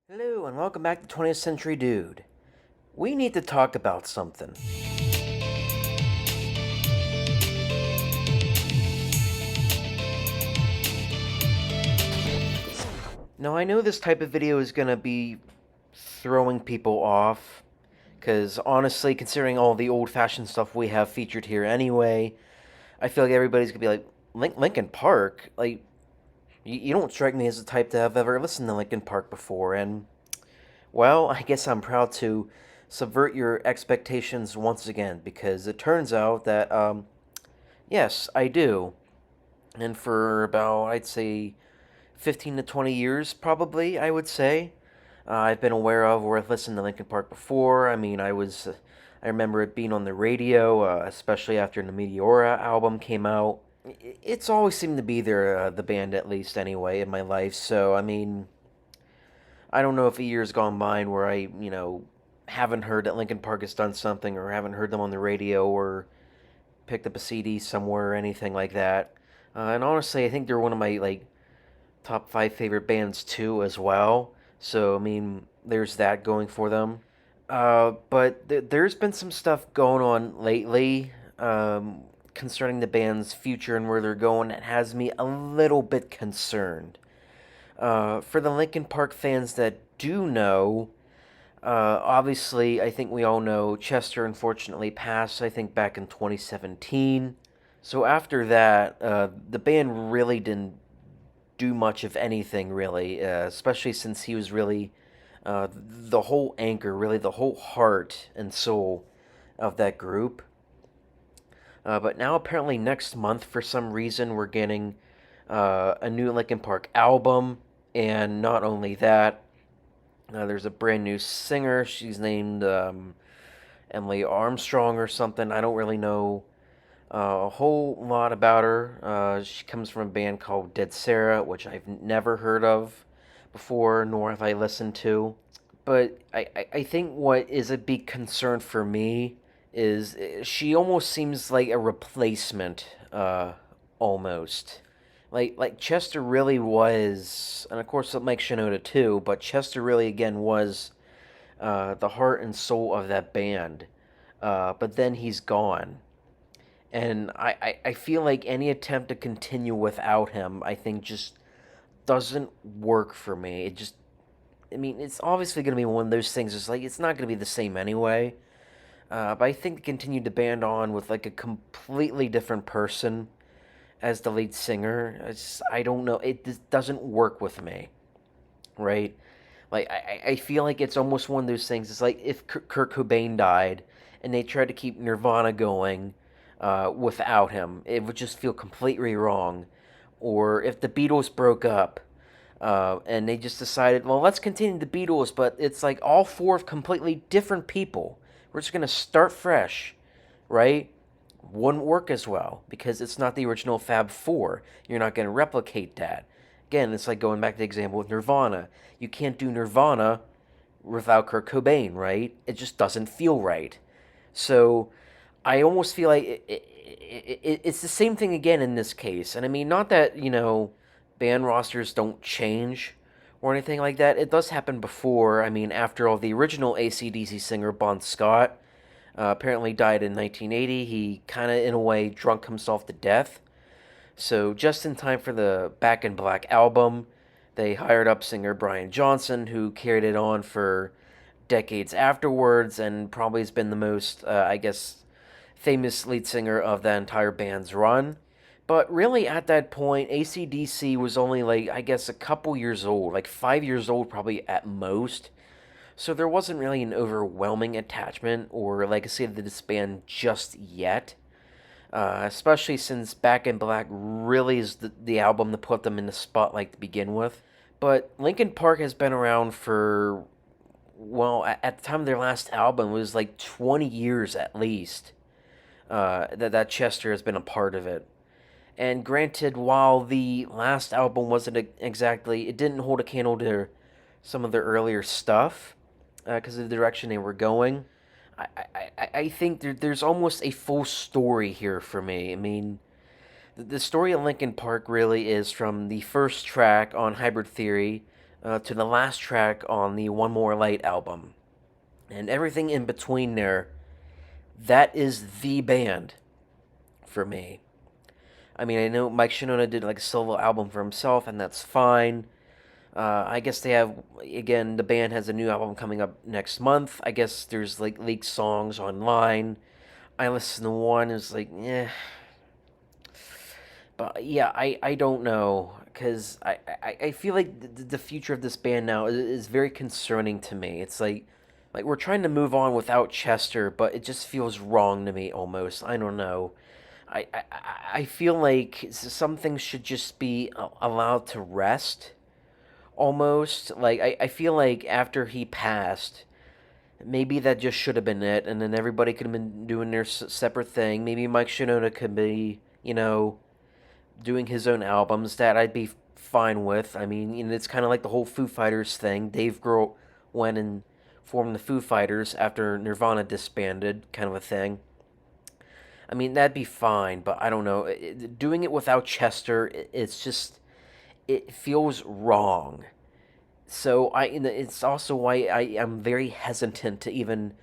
Hello, and welcome back to 20th Century Dude. We need to talk about something. Now, I know this type of video is gonna be throwing people off, because honestly, considering all the old fashioned stuff we have featured here anyway, I feel like everybody's gonna be like, Linkin Park? Like, you don't strike me as the type to have ever listened to Linkin Park before, and, well, I guess I'm proud to subvert your expectations once again, because it turns out that, yes, I do. And for about, I'd say, 15 to 20 years, probably, I would say, I've been aware of or I've listened to Linkin Park before. I mean, I remember it being on the radio, especially after the Meteora album came out. It's always seemed to be there, the band at least, anyway, in my life. So, I mean, I don't know if a year's gone by where I haven't heard that Linkin Park has done something or haven't heard them on the radio or picked up a CD somewhere or anything like that. And honestly, I think they're one of my top five favorite bands too, as well. So I mean, there's that going for them. But there's been some stuff going on lately concerning the band's future and where they're going that has me a little bit concerned. For the Linkin Park fans that do know, obviously, I think we all know Chester unfortunately passed, I think, back in 2017. So after that, the band really didn't do much of anything, really, especially since he was really the whole anchor, really the whole heart and soul of that group. But now, apparently, next month, for some reason, we're getting a new Linkin Park album. And not only that, there's a brand new singer. She's named Emily Armstrong or something. I don't really know a whole lot about her. She comes from a band called Dead Sarah, which I've never heard of before, nor have I listened to. But I think what is a big concern for me is she almost seems like a replacement, almost. Like Chester really was, and of course Mike Shinoda too, but Chester really again was the heart and soul of that band. But then he's gone. And I feel like any attempt to continue without him, I think, just doesn't work for me. I mean, it's obviously going to be one of those things. It's like, it's not going to be the same anyway. But I think to continue the band on with like a completely different person as the lead singer, I don't know. It just doesn't work with me, right? Like, I feel like it's almost one of those things. It's like if Kurt Cobain died and they tried to keep Nirvana going without him, it would just feel completely wrong. Or if the Beatles broke up and they just decided, well, let's continue the Beatles, but it's like all four of completely different people. We're just going to start fresh, right? Wouldn't work as well because it's not the original Fab Four. You're not going to replicate that. Again, it's like going back to the example with Nirvana. You can't do Nirvana without Kurt Cobain, right? It just doesn't feel right. So I almost feel like it's the same thing again in this case. And I mean, not that, band rosters don't change or anything like that. It does happen before. I mean, after all, the original AC/DC singer, Bon Scott, apparently died in 1980. He kind of, in a way, drunk himself to death. So just in time for the Back in Black album, they hired up singer Brian Johnson, who carried it on for decades afterwards and probably has been the most, I guess, famous lead singer of that entire band's run. But really, at that point, AC/DC was only like, I guess, a couple years old, like 5 years old probably at most. So there wasn't really an overwhelming attachment or legacy to this band just yet. Especially since Back in Black really is the album that put them in the spotlight to begin with. But Linkin Park has been around for, well, at the time of their last album, it was like 20 years at least that Chester has been a part of it. And granted, while the last album wasn't exactly, it didn't hold a candle to some of their earlier stuff because of the direction they were going. I think there's almost a full story here for me. I mean, the story of Linkin Park really is from the first track on Hybrid Theory, to the last track on the One More Light album. And everything in between there, that is the band for me. I mean, I know Mike Shinoda did like a solo album for himself, and that's fine. I guess they have, again, the band has a new album coming up next month. I guess there's like leaked songs online. I listened to one, it's like, eh. But yeah, I don't know. Because I feel like the future of this band now is very concerning to me. It's like we're trying to move on without Chester, but it just feels wrong to me almost. I don't know. I feel like some things should just be allowed to rest almost. Like, I feel like after he passed, maybe that just should have been it, and then everybody could have been doing their separate thing. Maybe Mike Shinoda could be, doing his own albums. That I'd be fine with. I mean, it's kind of like the whole Foo Fighters thing. Dave Grohl went and formed the Foo Fighters after Nirvana disbanded, kind of a thing. I mean, that'd be fine, but I don't know. Doing it without Chester, it's just, it feels wrong. So it's also why I am very hesitant to even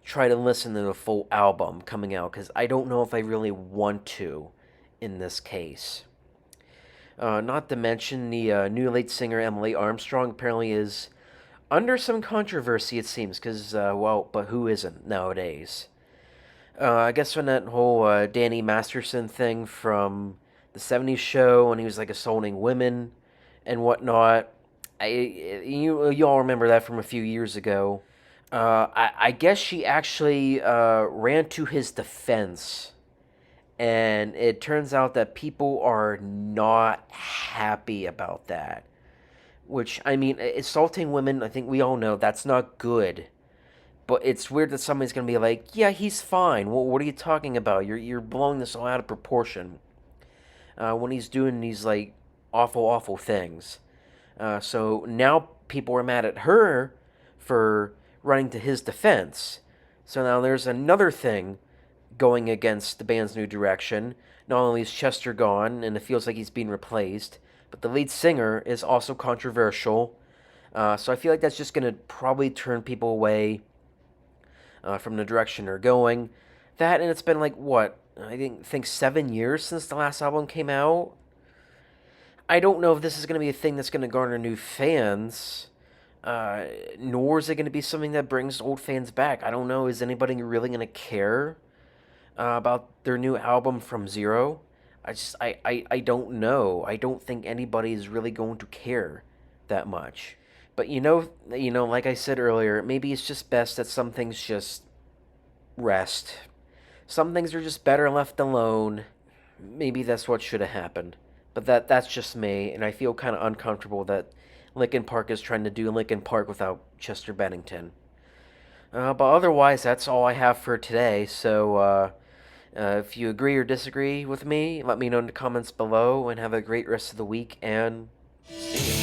try to listen to the full album coming out, because I don't know if I really want to in this case. Not to mention the new lead singer Emily Armstrong apparently is under some controversy, it seems, because, well, but who isn't nowadays? I guess when that whole Danny Masterson thing from the '70s show, when he was like assaulting women and whatnot, you all remember that from a few years ago. I guess she actually ran to his defense, and it turns out that people are not happy about that. Which, I mean, assaulting women, I think we all know that's not good. But it's weird that somebody's gonna be like, "Yeah, he's fine. Well, what are you talking about? You're blowing this all out of proportion." When he's doing these like awful, awful things. So now people are mad at her for running to his defense. So now there's another thing going against the band's new direction. Not only is Chester gone and it feels like he's being replaced, but the lead singer is also controversial. So I feel like that's just going to probably turn people away from the direction they're going. That, and it's been like, what? I think 7 years since the last album came out. I don't know if this is going to be a thing that's going to garner new fans, nor is it going to be something that brings old fans back. I don't know. Is anybody really going to care about their new album from Zero? I don't know. I don't think anybody is really going to care that much. But like I said earlier, maybe it's just best that some things just rest. Some things are just better left alone. Maybe that's what should have happened. But that's just me, and I feel kind of uncomfortable that Linkin Park is trying to do Linkin Park without Chester Bennington. But otherwise, that's all I have for today. So if you agree or disagree with me, let me know in the comments below, and have a great rest of the week, and see you.